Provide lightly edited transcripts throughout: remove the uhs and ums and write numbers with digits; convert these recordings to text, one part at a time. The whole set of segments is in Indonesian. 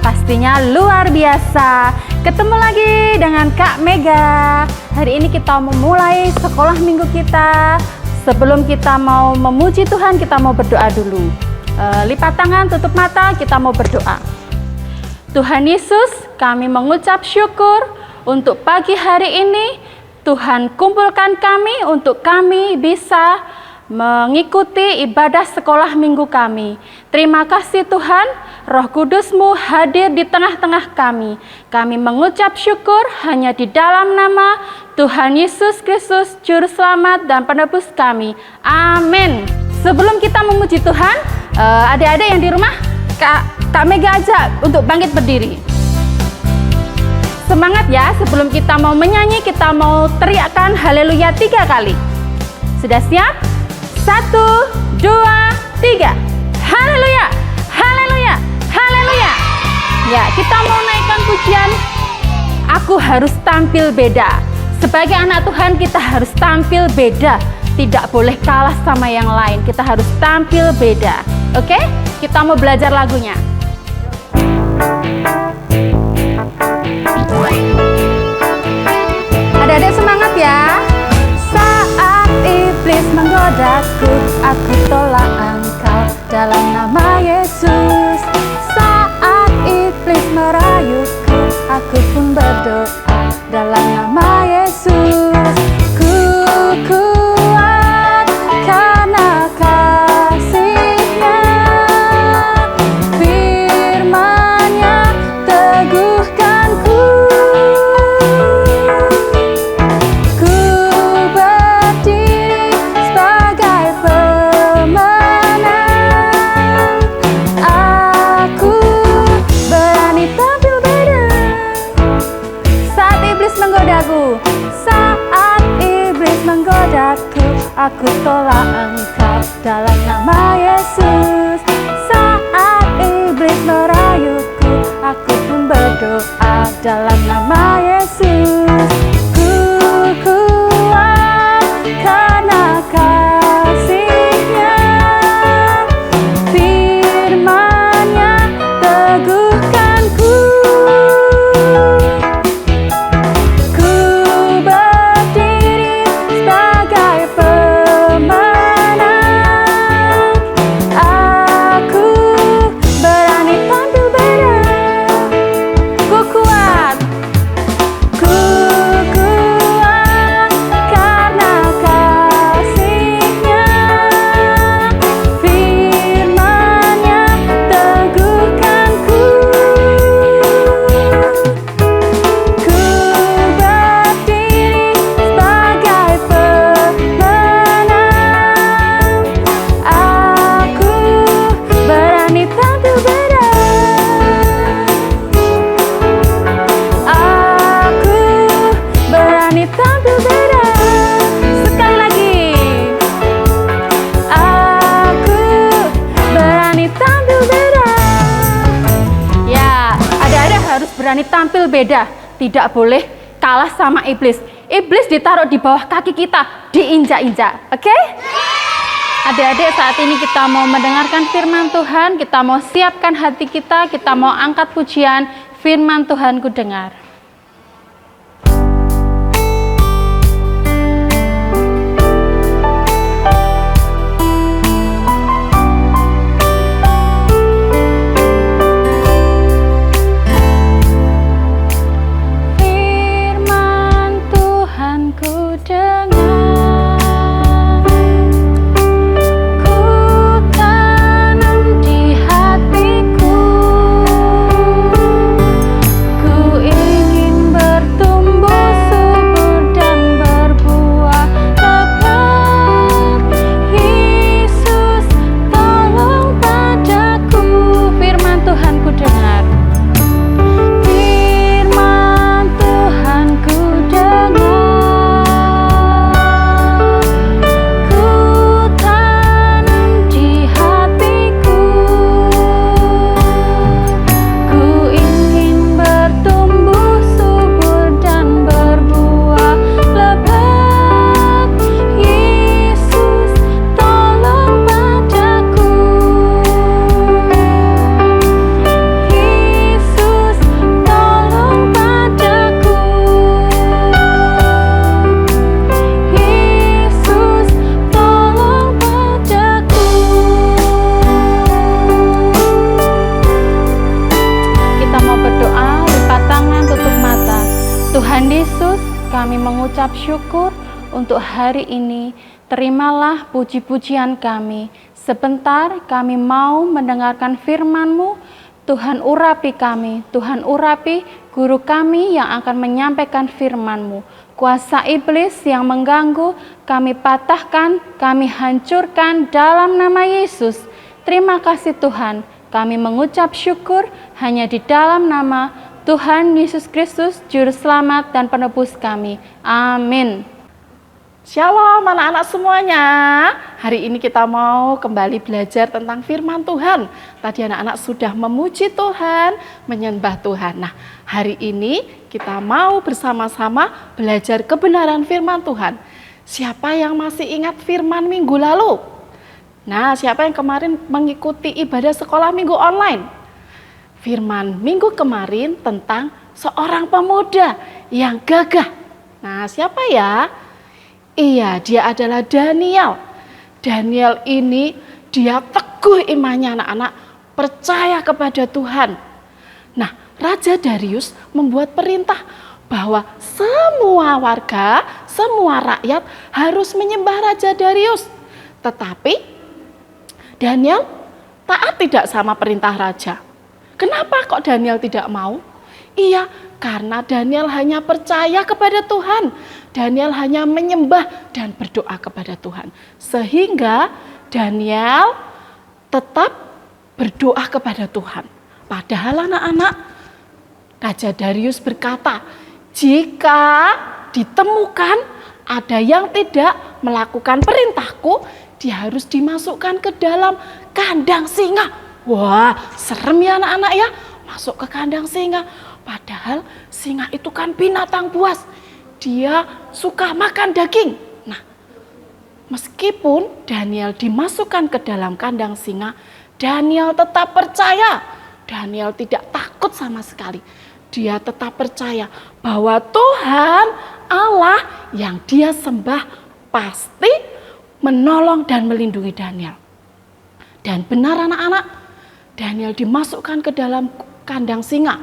pastinya luar biasa. Ketemu lagi dengan Kak Mega. Hari ini kita memulai sekolah minggu kita. Sebelum kita mau memuji Tuhan, kita mau berdoa dulu. Lipat tangan, tutup mata, kita mau berdoa. Tuhan Yesus, kami mengucap syukur untuk pagi hari ini. Tuhan kumpulkan kami untuk kami bisa mengikuti ibadah sekolah minggu kami. Terima kasih Tuhan, Roh Kudus-Mu hadir di tengah-tengah kami. Kami mengucap syukur hanya di dalam nama Tuhan Yesus Kristus, Juru Selamat dan Penebus kami. Amin. Sebelum kita memuji Tuhan, adik-adik yang di rumah, Kak Mega ajak untuk bangkit berdiri. Semangat ya, sebelum kita mau menyanyi, kita mau teriakkan haleluya 3 kali. Sudah siap? 1, 2, 3. Haleluya, haleluya, haleluya. Ya, kita mau naikkan pujian. Aku harus tampil beda. Sebagai anak Tuhan kita harus tampil beda. Tidak boleh kalah sama yang lain. Kita harus tampil beda. Oke? Kita mau belajar lagunya. Adik-adik semangat ya. Saat iblis menggodaku, aku tolak engkau dalam nama Yesus. Saat iblis merayuku, aku pun berdoa dalam nama Yesus. Ku kuat karena kasih-Nya, firman-Nya teguhkan ku. Ku berdiri sebagai pemenang. Aku berani tampil beda. Saat iblis menggodaku, saat iblis menggodaku, aku tolak engkau dalam nama Yesus. Saat iblis merayuku, aku pun berdoa dalam nama Yesus. Ku kuat karena kasih-Nya, firman-Nya teguhkan ku. Ku berdiri sebagai pemenang. Aku berani tampil beda. Ku kuat karena kasih-Nya, firman-Nya teguhkan ku. Ku berdiri sebagai pemenang. Aku berani tampil beda. Aku berani tampil beda. Sekali lagi. Aku berani tampil beda. Ya, adik-adik harus berani tampil beda. Tidak boleh kalah sama iblis. Iblis ditaruh di bawah kaki kita, diinjak-injak. Oke? Adik-adik, saat ini kita mau mendengarkan firman Tuhan. Kita mau siapkan hati kita mau angkat pujian firman Tuhan ku dengar. Firman Tuhan ku dengar, ku tanam di hatiku, ku ingin Tuhan Yesus, kami mengucap syukur untuk hari ini. Terimalah puji-pujian kami. Sebentar kami mau mendengarkan firman-Mu. Tuhan urapi kami, Tuhan urapi guru kami yang akan menyampaikan firman-Mu. Kuasa iblis yang mengganggu, kami patahkan, kami hancurkan dalam nama Yesus. Terima kasih Tuhan, kami mengucap syukur hanya di dalam nama Tuhan Yesus Kristus, Juru Selamat dan Penebus kami. Amin. Shalom anak-anak semuanya. Hari ini kita mau kembali belajar tentang firman Tuhan. Tadi anak-anak sudah memuji Tuhan, menyembah Tuhan. Nah, hari ini kita mau bersama-sama belajar kebenaran firman Tuhan. Siapa yang masih ingat firman minggu lalu? Nah, siapa yang kemarin mengikuti ibadah sekolah minggu online? Firman minggu kemarin tentang seorang pemuda yang gagah. Nah, siapa ya? Iya, dia adalah Daniel. Daniel ini dia teguh imannya anak-anak, percaya kepada Tuhan. Nah, Raja Darius membuat perintah bahwa semua warga, semua rakyat harus menyembah Raja Darius. Tetapi Daniel taat tidak sama perintah raja. Kenapa kok Daniel tidak mau? Iya, karena Daniel hanya percaya kepada Tuhan. Daniel hanya menyembah dan berdoa kepada Tuhan. Sehingga Daniel tetap berdoa kepada Tuhan. Padahal anak-anak, Raja Darius berkata, jika ditemukan ada yang tidak melakukan perintahku, dia harus dimasukkan ke dalam kandang singa. Wah, serem ya anak-anak ya, masuk ke kandang singa. Padahal singa itu kan binatang buas. Dia suka makan daging. Nah, meskipun Daniel dimasukkan ke dalam kandang singa, Daniel tetap percaya. Daniel tidak takut sama sekali. Dia tetap percaya bahwa Tuhan Allah yang dia sembah pasti menolong dan melindungi Daniel. Dan benar anak-anak, Daniel dimasukkan ke dalam kandang singa.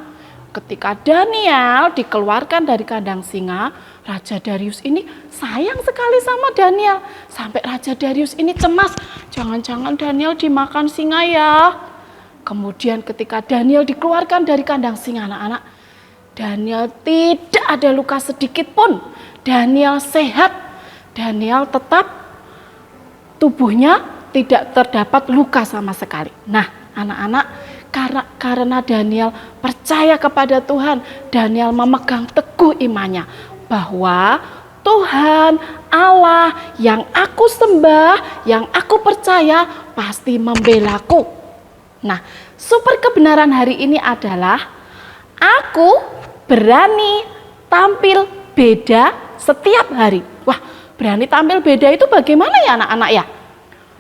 Ketika Daniel dikeluarkan dari kandang singa, Raja Darius ini sayang sekali sama Daniel. Sampai Raja Darius ini cemas, jangan-jangan Daniel dimakan singa ya. Kemudian ketika Daniel dikeluarkan dari kandang singa anak-anak, Daniel tidak ada luka sedikit pun. Daniel sehat. Daniel tetap tubuhnya tidak terdapat luka sama sekali. Nah, anak-anak, karena Daniel percaya kepada Tuhan, Daniel memegang teguh imannya bahwa Tuhan Allah yang aku sembah, yang aku percaya pasti membelaku. Nah, super kebenaran hari ini adalah aku berani tampil beda setiap hari. Wah, berani tampil beda itu bagaimana ya anak-anak ya?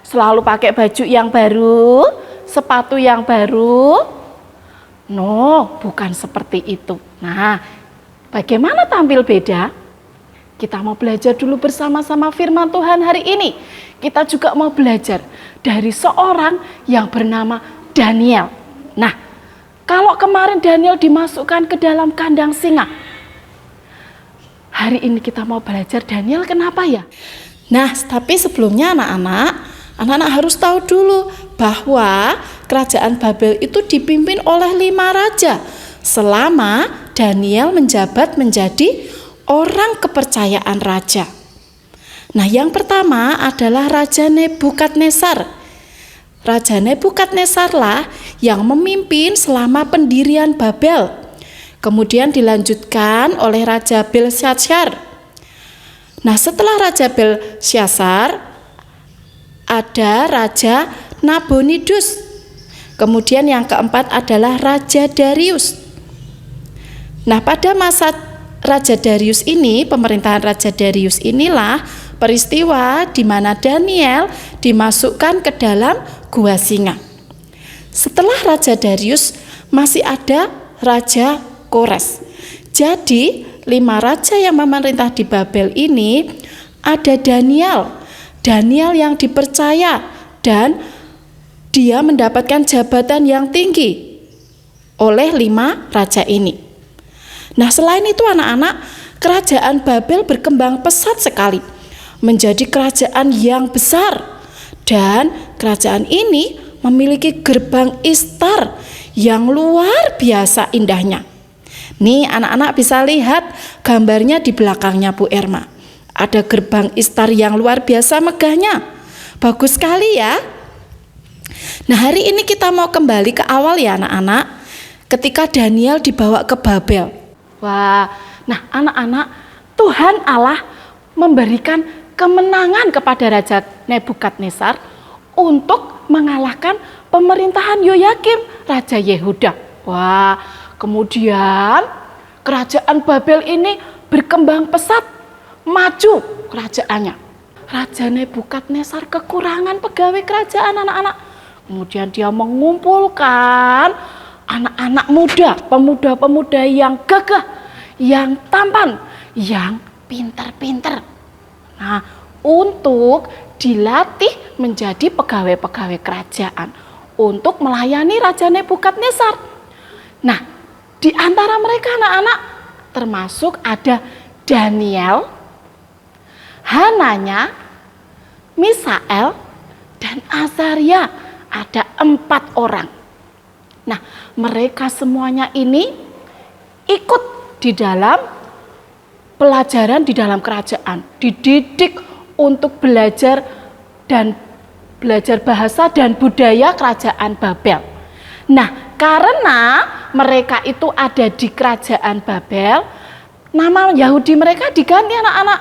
Selalu pakai baju yang baru, sepatu yang baru? No, bukan seperti itu. Nah, bagaimana tampil beda? Kita mau belajar dulu bersama-sama firman Tuhan hari ini. Kita juga mau belajar dari seorang yang bernama Daniel. Nah, kalau kemarin Daniel dimasukkan ke dalam kandang singa, hari ini kita mau belajar Daniel kenapa ya? Nah, tapi sebelumnya anak-anak harus tahu dulu bahwa kerajaan Babel itu dipimpin oleh 5 raja selama Daniel menjabat menjadi orang kepercayaan raja. Nah, yang pertama adalah Raja Nebukadnezar. Raja Nebukadnezarlah yang memimpin selama pendirian Babel. Kemudian dilanjutkan oleh Raja Belsyazar. Nah, setelah Raja Belsyazar ada Raja Nabonidus. Kemudian yang keempat adalah Raja Darius. Nah, pada masa Raja Darius ini, pemerintahan Raja Darius inilah peristiwa di mana Daniel dimasukkan ke dalam gua singa. Setelah Raja Darius masih ada Raja Kores. Jadi 5 raja yang memerintah di Babel ini ada Daniel. Daniel yang dipercaya dan dia mendapatkan jabatan yang tinggi oleh 5 raja ini. Nah, selain itu anak-anak, kerajaan Babel berkembang pesat sekali, menjadi kerajaan yang besar. Dan kerajaan ini memiliki gerbang istar yang luar biasa indahnya. Nih anak-anak bisa lihat gambarnya di belakangnya Bu Erma. Ada gerbang istar yang luar biasa megahnya. Bagus sekali ya. Nah, hari ini kita mau kembali ke awal ya anak-anak. Ketika Daniel dibawa ke Babel. Wah, nah anak-anak, Tuhan Allah memberikan kemenangan kepada Raja Nebukadnezar untuk mengalahkan pemerintahan Yoyakim, Raja Yehuda. Wah, kemudian kerajaan Babel ini berkembang pesat, maju kerajaannya. Raja Nebukadnezar kekurangan pegawai kerajaan anak-anak. Kemudian dia mengumpulkan anak-anak muda, pemuda-pemuda yang gagah, yang tampan, yang pintar-pintar. Nah, untuk dilatih menjadi pegawai-pegawai kerajaan untuk melayani Raja Nebukadnezar. Nah, di antara mereka anak-anak termasuk ada Daniel, Hananya, Misael, dan Azaria. Ada 4 orang. Nah, mereka semuanya ini ikut di dalam pelajaran di dalam kerajaan, dididik untuk belajar bahasa dan budaya kerajaan Babel. Nah, karena mereka itu ada di kerajaan Babel, nama Yahudi mereka diganti anak-anak.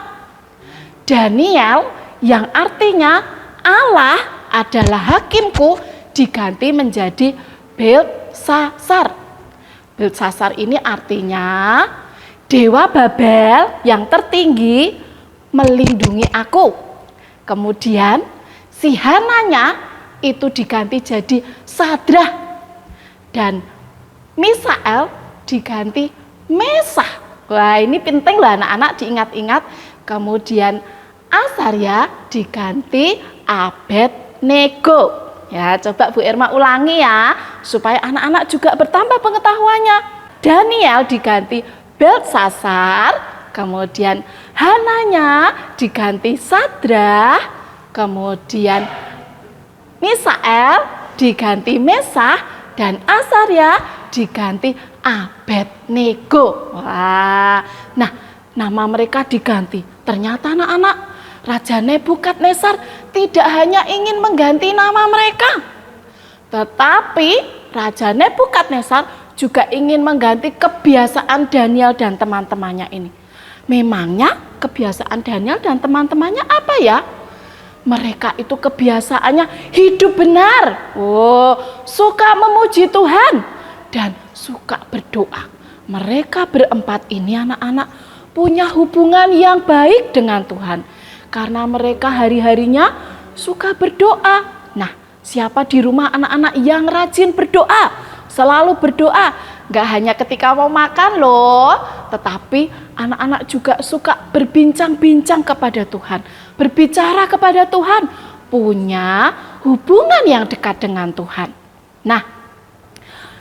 Daniel yang artinya Allah adalah hakimku diganti menjadi Beltsasar. Beltsasar ini artinya dewa Babel yang tertinggi melindungi aku. Kemudian si Hananya itu diganti jadi Sadrah dan Misael diganti Mesah. Wah, ini penting lah anak-anak diingat-ingat. Kemudian Azaria diganti Abednego. Ya, coba Bu Irma ulangi ya, supaya anak-anak juga bertambah pengetahuannya. Daniel diganti Beltsasar, kemudian Hananya diganti Sadrah, kemudian Misael diganti Mesah, dan Azaria diganti Abednego. Wah, nah nama mereka diganti. Ternyata anak-anak, Raja Nebukadnezar tidak hanya ingin mengganti nama mereka, tetapi Raja Nebukadnezar juga ingin mengganti kebiasaan Daniel dan teman-temannya ini. Memangnya kebiasaan Daniel dan teman-temannya apa ya? Mereka itu kebiasaannya hidup benar, suka memuji Tuhan, dan suka berdoa. Mereka berempat ini anak-anak punya hubungan yang baik dengan Tuhan. Karena mereka hari-harinya suka berdoa. Nah, siapa di rumah anak-anak yang rajin berdoa? Selalu berdoa. Gak hanya ketika mau makan loh, tetapi anak-anak juga suka berbincang-bincang kepada Tuhan. Berbicara kepada Tuhan. Punya hubungan yang dekat dengan Tuhan. Nah,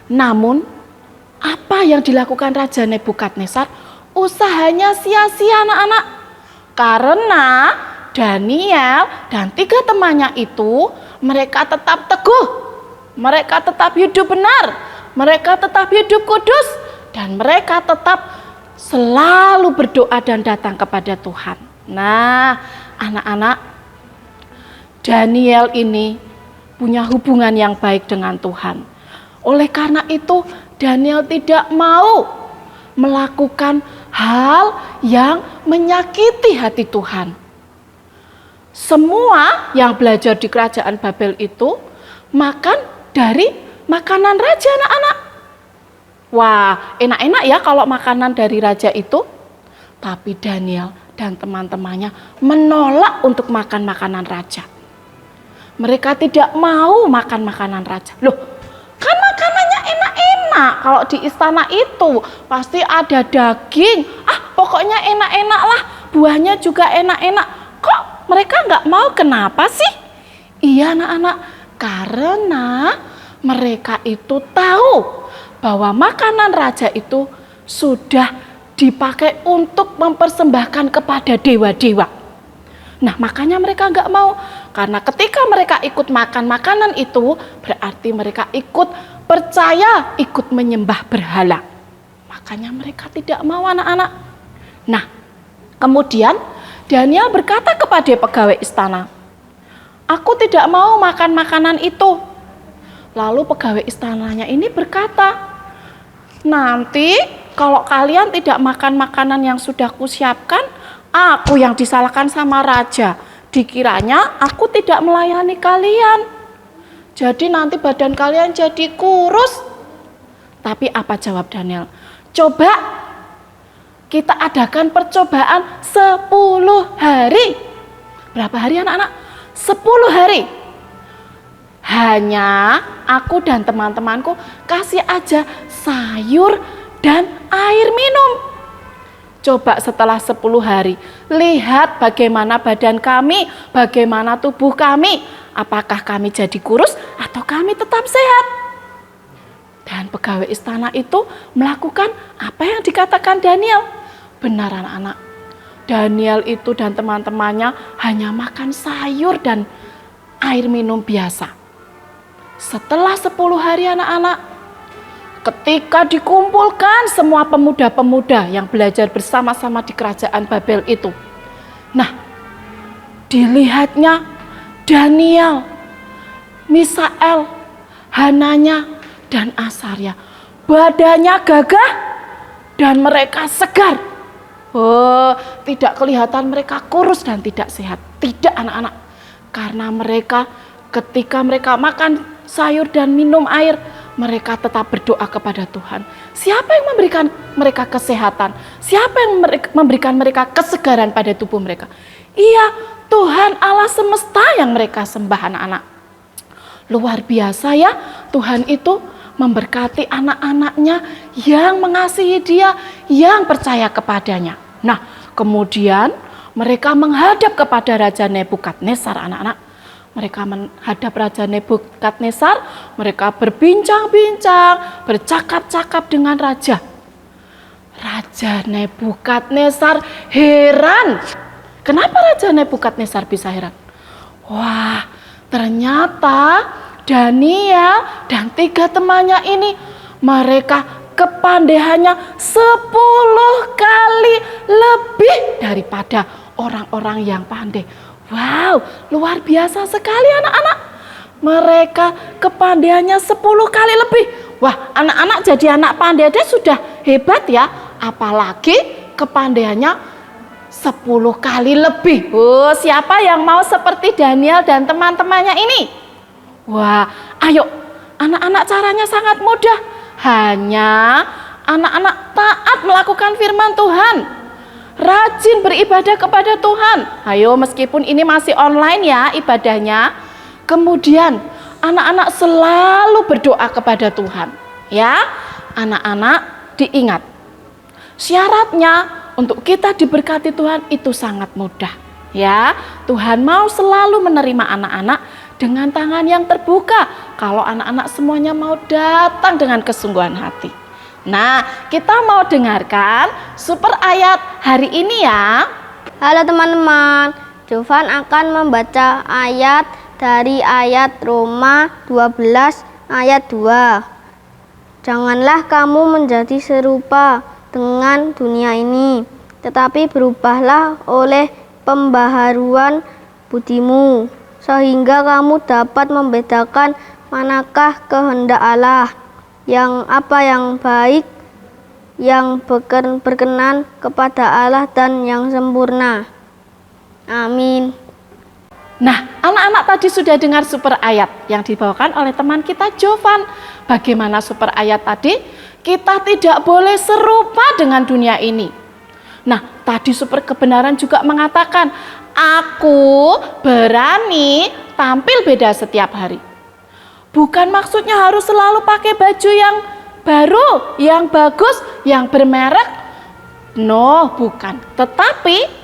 namun apa yang dilakukan Raja Nebukadnezar? Usahanya sia-sia anak-anak. Karena Daniel dan 3 temannya itu mereka tetap teguh, mereka tetap hidup benar, mereka tetap hidup kudus, dan mereka tetap selalu berdoa dan datang kepada Tuhan. Nah, anak-anak, Daniel ini punya hubungan yang baik dengan Tuhan. Oleh karena itu, Daniel tidak mau melakukan hal yang menyakiti hati Tuhan. Semua yang belajar di kerajaan Babel itu makan dari makanan raja anak-anak. Wah, enak-enak ya kalau makanan dari raja itu. Tapi Daniel dan teman-temannya menolak untuk makan makanan raja. Mereka tidak mau makan makanan raja. Loh, kan makanannya enak-enak. Kalau di istana itu pasti ada daging. Pokoknya enak-enak lah. Buahnya juga enak-enak. Kok mereka nggak mau? Kenapa sih? Iya anak-anak, karena mereka itu tahu bahwa makanan raja itu sudah dipakai untuk mempersembahkan kepada dewa-dewa. Nah, makanya mereka nggak mau. Karena ketika mereka ikut makan makanan itu, berarti mereka ikut percaya, ikut menyembah berhala. Makanya mereka tidak mau anak-anak. Nah, kemudian Daniel berkata kepada pegawai istana, "Aku tidak mau makan makanan itu." Lalu pegawai istananya ini berkata, "Nanti kalau kalian tidak makan makanan yang sudah kusiapkan, aku yang disalahkan sama raja. Dikiranya aku tidak melayani kalian. Jadi nanti badan kalian jadi kurus." Tapi apa jawab Daniel? "Coba kita adakan percobaan 10 hari. Berapa hari anak-anak? 10 hari. Hanya aku dan teman-temanku kasih aja sayur dan air minum. Coba setelah 10 hari, lihat bagaimana badan kami, bagaimana tubuh kami. Apakah kami jadi kurus atau kami tetap sehat?" Dan pegawai istana itu melakukan apa yang dikatakan Daniel. Benar anak-anak, Daniel itu dan teman-temannya hanya makan sayur dan air minum biasa. Setelah 10 hari anak-anak, ketika dikumpulkan semua pemuda-pemuda yang belajar bersama-sama di kerajaan Babel itu. Nah, dilihatnya Daniel, Misael, Hananya, dan Asaria. Badannya gagah dan mereka segar. Oh, tidak kelihatan mereka kurus dan tidak sehat. Tidak anak-anak. Karena mereka ketika mereka makan sayur dan minum air, mereka tetap berdoa kepada Tuhan. Siapa yang memberikan mereka kesehatan? Siapa yang memberikan mereka kesegaran pada tubuh mereka? Iya, Tuhan Allah semesta yang mereka sembah anak-anak. Luar biasa ya, Tuhan itu memberkati anak-anaknya yang mengasihi Dia, yang percaya kepadanya. Nah, kemudian mereka menghadap kepada Raja Nebukadnezar anak-anak. Mereka menghadap Raja Nebukadnezar, mereka berbincang-bincang, bercakap-cakap dengan Raja. Raja Nebukadnezar heran. Kenapa Raja Nebukadnezar bisa heran? Wah, ternyata Daniel dan 3 temannya ini, mereka kepandaiannya 10 kali lebih daripada orang-orang yang pandai. Wow, luar biasa sekali anak-anak. Mereka kepandaiannya 10 kali lebih. Wah, anak-anak jadi anak pandai aja sudah hebat ya. Apalagi kepandaiannya 10 kali lebih. Oh, siapa yang mau seperti Daniel dan teman-temannya ini? Wah, ayo anak-anak, caranya sangat mudah. Hanya anak-anak taat melakukan firman Tuhan, rajin beribadah kepada Tuhan. Ayo, meskipun ini masih online ya ibadahnya. Kemudian anak-anak selalu berdoa kepada Tuhan. Ya, anak-anak diingat, syaratnya untuk kita diberkati Tuhan itu sangat mudah. Ya, Tuhan mau selalu menerima anak-anak dengan tangan yang terbuka. Kalau anak-anak semuanya mau datang dengan kesungguhan hati. Nah, kita mau dengarkan super ayat hari ini ya. Halo teman-teman, Jovan akan membaca ayat dari ayat Roma 12 ayat 2. Janganlah kamu menjadi serupa dengan dunia ini, tetapi berubahlah oleh pembaharuan budimu, sehingga kamu dapat membedakan manakah kehendak Allah, yang baik, yang berkenan kepada Allah dan yang sempurna. Amin. Nah, anak-anak tadi sudah dengar super ayat yang dibawakan oleh teman kita Jovan. Bagaimana super ayat tadi? Kita tidak boleh serupa dengan dunia ini. Nah, tadi super kebenaran juga mengatakan, aku berani tampil beda setiap hari. Bukan maksudnya harus selalu pakai baju yang baru, yang bagus, yang bermerek. No, bukan. Tetapi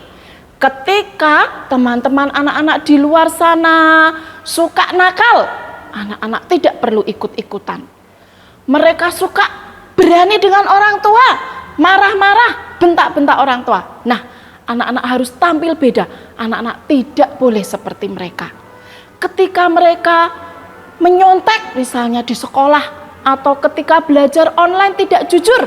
ketika teman-teman anak-anak di luar sana suka nakal, anak-anak tidak perlu ikut-ikutan. Mereka suka berani dengan orang tua, marah-marah. bentak-bentak orang tua. Nah, anak-anak harus tampil beda. Anak-anak tidak boleh seperti mereka. Ketika mereka menyontek misalnya di sekolah atau ketika belajar online tidak jujur,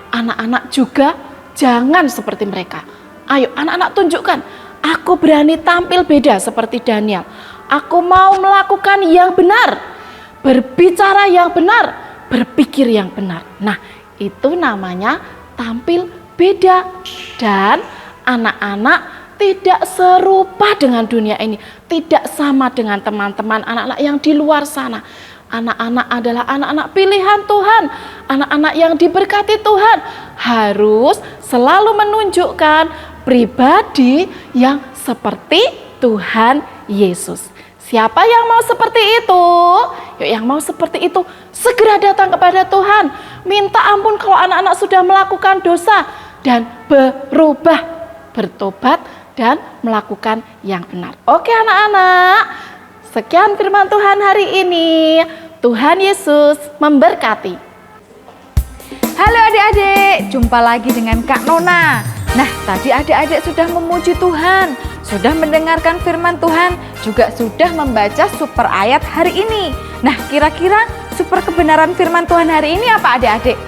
anak-anak juga jangan seperti mereka. Ayo anak-anak tunjukkan, aku berani tampil beda seperti Daniel. Aku mau melakukan yang benar, berbicara yang benar, berpikir yang benar. Nah, itu namanya tampil beda. Dan anak-anak tidak serupa dengan dunia ini, tidak sama dengan teman-teman anak-anak yang di luar sana. Anak-anak adalah anak-anak pilihan Tuhan, anak-anak yang diberkati Tuhan, harus selalu menunjukkan pribadi yang seperti Tuhan Yesus. Siapa yang mau seperti itu? Yuk, yang mau seperti itu segera datang kepada Tuhan. Minta ampun kalau anak-anak sudah melakukan dosa dan berubah, bertobat dan melakukan yang benar. Oke anak-anak, sekian firman Tuhan hari ini. Tuhan Yesus memberkati. Halo adik-adik, jumpa lagi dengan Kak Nona. Nah, tadi adik-adik sudah memuji Tuhan, sudah mendengarkan firman Tuhan, juga sudah membaca super ayat hari ini. Nah, kira-kira super kebenaran firman Tuhan hari ini apa adik-adik?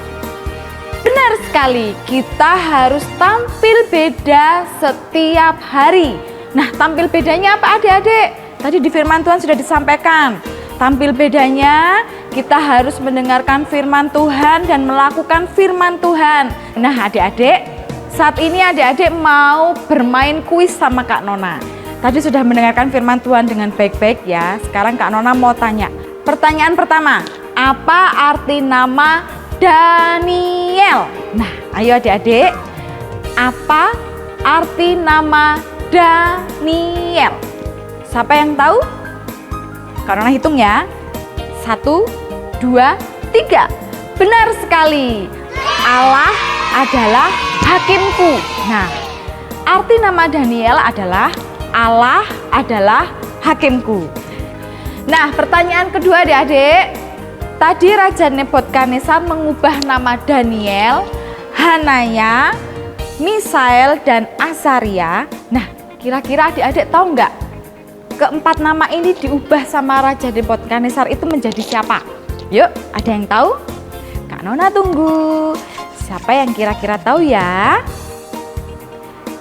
Benar sekali, kita harus tampil beda setiap hari. Nah, tampil bedanya apa adik-adik? Tadi di firman Tuhan sudah disampaikan. Tampil bedanya, kita harus mendengarkan firman Tuhan dan melakukan firman Tuhan. Nah, adik-adik, saat ini adik-adik mau bermain kuis sama Kak Nona. Tadi sudah mendengarkan firman Tuhan dengan baik-baik ya. Sekarang Kak Nona mau tanya. Pertanyaan pertama, apa arti nama Daniel? Nah, ayo adik-adik. Apa arti nama Daniel? Siapa yang tahu? Kak Nona hitung ya. 1, 2, 3. Benar sekali. Allah adalah hakimku. Nah, arti nama Daniel adalah Allah adalah hakimku. Nah, pertanyaan kedua adik-adik. Tadi Raja Nebukadnezar mengubah nama Daniel, Hanaya, Misael, dan Azaria. Nah, kira-kira adik-adik tahu nggak? Keempat nama ini diubah sama Raja Nebukadnezar itu menjadi siapa? Yuk, ada yang tahu? Kak Nona tunggu. Siapa yang kira-kira tahu ya?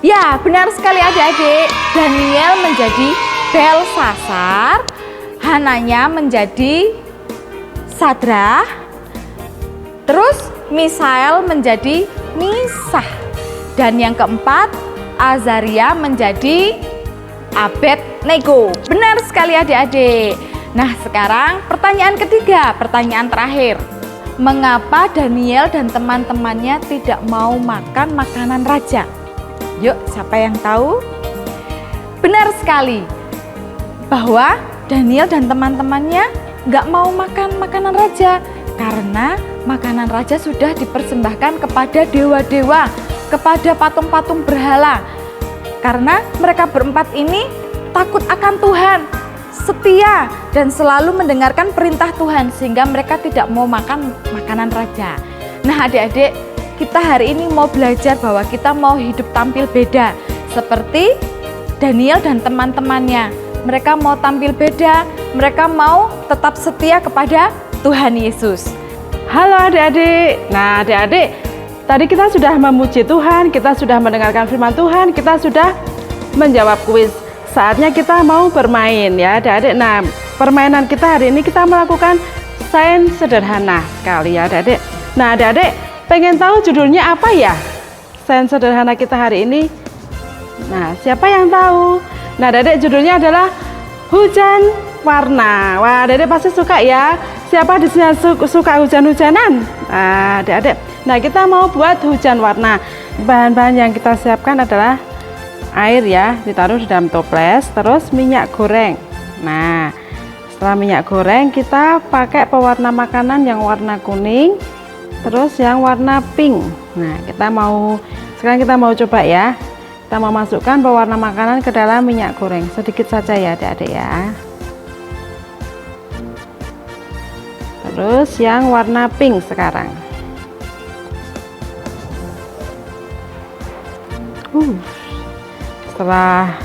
Ya, benar sekali adik-adik. Daniel menjadi Belsasar, Hananya menjadi Sadrah, terus Misael menjadi Misah, dan yang keempat Azaria menjadi Abednego. Benar sekali adik-adik. Nah, sekarang pertanyaan ketiga, pertanyaan terakhir. Mengapa Daniel dan teman-temannya tidak mau makan makanan raja? Yuk, siapa yang tahu? Benar sekali, bahwa Daniel dan teman-temannya nggak mau makan makanan raja karena makanan raja sudah dipersembahkan kepada dewa-dewa, kepada patung-patung berhala. Karena mereka berempat ini takut akan Tuhan, setia dan selalu mendengarkan perintah Tuhan, sehingga mereka tidak mau makan makanan raja. Nah adik-adik, kita hari ini mau belajar bahwa kita mau hidup tampil beda seperti Daniel dan teman-temannya. Mereka mau tampil beda, mereka mau tetap setia kepada Tuhan Yesus. Halo adik-adik. Nah adik-adik, tadi kita sudah memuji Tuhan, kita sudah mendengarkan firman Tuhan, kita sudah menjawab kuis. Saatnya kita mau bermain ya adik-adik. Nah, permainan kita hari ini kita melakukan sains sederhana sekali ya adik-adik. Nah adik-adik, pengen tahu judulnya apa ya? Sains sederhana kita hari ini. Nah, siapa yang tahu? Nah adik-adik, judulnya adalah hujan warna. Wah, adik-adik pasti suka ya. Siapa di sini suka hujan-hujanan? Nah, adik-adik. Nah, kita mau buat hujan warna. Bahan-bahan yang kita siapkan adalah air ya, ditaruh di dalam toples, terus minyak goreng. Nah, setelah minyak goreng kita pakai pewarna makanan yang warna kuning, terus yang warna pink. Nah, sekarang kita mau coba ya. Kita mau masukkan pewarna makanan ke dalam minyak goreng, sedikit saja ya adik-adik ya. Terus yang warna pink sekarang. Setelah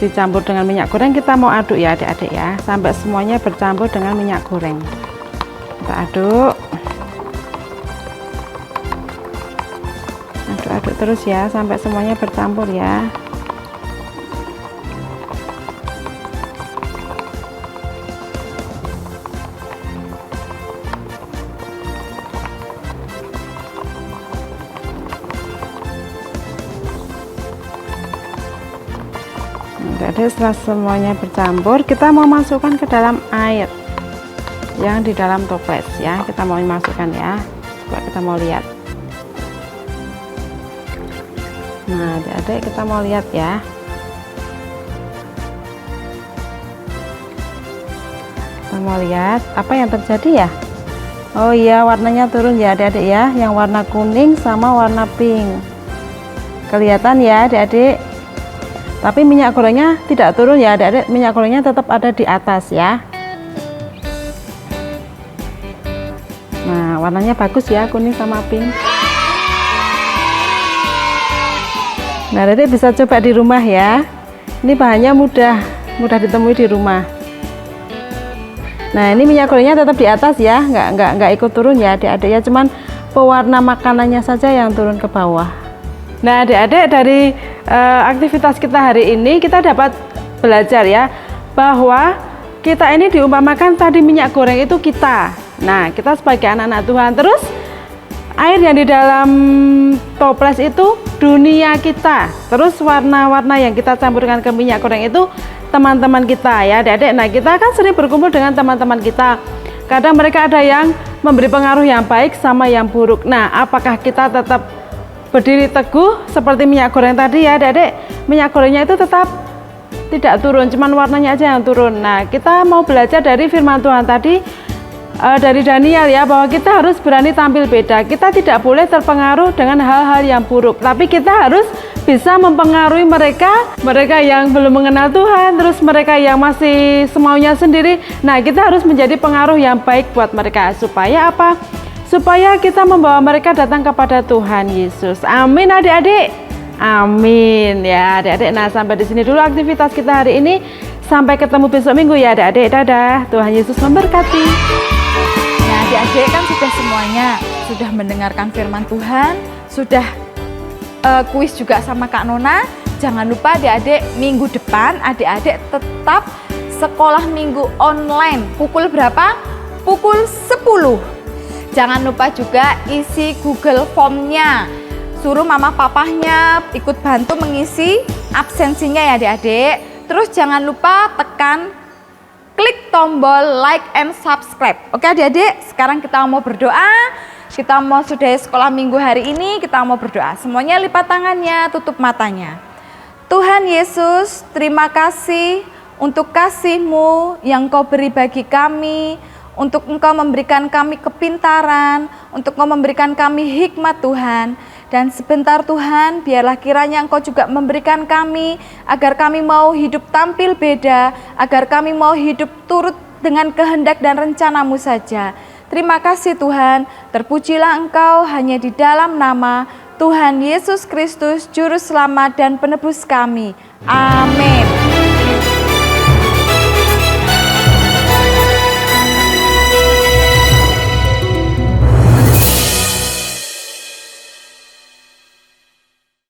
dicampur dengan minyak goreng, kita mau aduk ya adik-adik ya, sampai semuanya bercampur dengan minyak goreng. Kita aduk. Aduk-aduk terus ya, sampai semuanya bercampur ya. Jadi setelah semuanya bercampur, kita mau masukkan ke dalam air yang di dalam toples ya. Kita mau masukkan ya. Coba kita mau lihat. Nah, adik-adik kita mau lihat ya. Kita mau lihat apa yang terjadi ya. Oh iya, warnanya turun ya adik-adik ya. Yang warna kuning sama warna pink. Kelihatan ya adik-adik. Tapi minyak gorengnya tidak turun ya adik-adik, minyak gorengnya tetap ada di atas ya. Nah, warnanya bagus ya, kuning sama pink. Nah, adik bisa coba di rumah ya. Ini bahannya mudah ditemui di rumah. Nah, ini minyak gorengnya tetap di atas ya, nggak ikut turun ya adik-adik ya, cuman pewarna makanannya saja yang turun ke bawah. Nah, adik-adik dari aktivitas kita hari ini kita dapat belajar ya bahwa kita ini diumpamakan tadi minyak goreng itu kita. Nah, kita sebagai anak-anak Tuhan. Terus air yang di dalam toples itu dunia kita. Terus warna-warna yang kita campurkan ke minyak goreng itu teman-teman kita ya adik-adik. Nah, kita kan sering berkumpul dengan teman-teman kita. Kadang mereka ada yang memberi pengaruh yang baik sama yang buruk. Nah, apakah kita tetap berdiri teguh seperti minyak goreng tadi ya adik-adik? Minyak gorengnya itu tetap tidak turun, cuman warnanya aja yang turun. Nah, kita mau belajar dari firman Tuhan tadi dari Daniel ya, bahwa kita harus berani tampil beda. Kita tidak boleh terpengaruh dengan hal-hal yang buruk, tapi kita harus bisa mempengaruhi mereka yang belum mengenal Tuhan, terus mereka yang masih semaunya sendiri. Nah, kita harus menjadi pengaruh yang baik buat mereka. Supaya apa? Supaya kita membawa mereka datang kepada Tuhan Yesus. Amin adik-adik. Amin ya adik-adik. Nah, sampai di sini dulu aktivitas kita hari ini. Sampai ketemu besok minggu ya adik-adik. Dadah. Tuhan Yesus memberkati. Nah, adik-adik kan sudah semuanya sudah mendengarkan firman Tuhan, sudah kuis juga sama Kak Nona. Jangan lupa adik-adik, minggu depan adik-adik tetap sekolah minggu online. Pukul berapa? Pukul 10. Jangan lupa juga isi Google Form-nya. Suruh mama papahnya ikut bantu mengisi absensinya ya adik-adik. Terus jangan lupa tekan klik tombol like and subscribe. Oke adik-adik, sekarang kita mau berdoa. Kita mau sudahi sekolah minggu hari ini, kita mau berdoa. Semuanya lipat tangannya, tutup matanya. Tuhan Yesus, terima kasih untuk kasih-Mu yang Kau beri bagi kami, untuk Engkau memberikan kami kepintaran, untuk Engkau memberikan kami hikmat Tuhan. Dan sebentar Tuhan, biarlah kiranya Engkau juga memberikan kami, agar kami mau hidup tampil beda, agar kami mau hidup turut dengan kehendak dan rencana-Mu saja. Terima kasih Tuhan, terpujilah Engkau hanya di dalam nama Tuhan Yesus Kristus, Juru Selamat dan Penebus kami. Amin.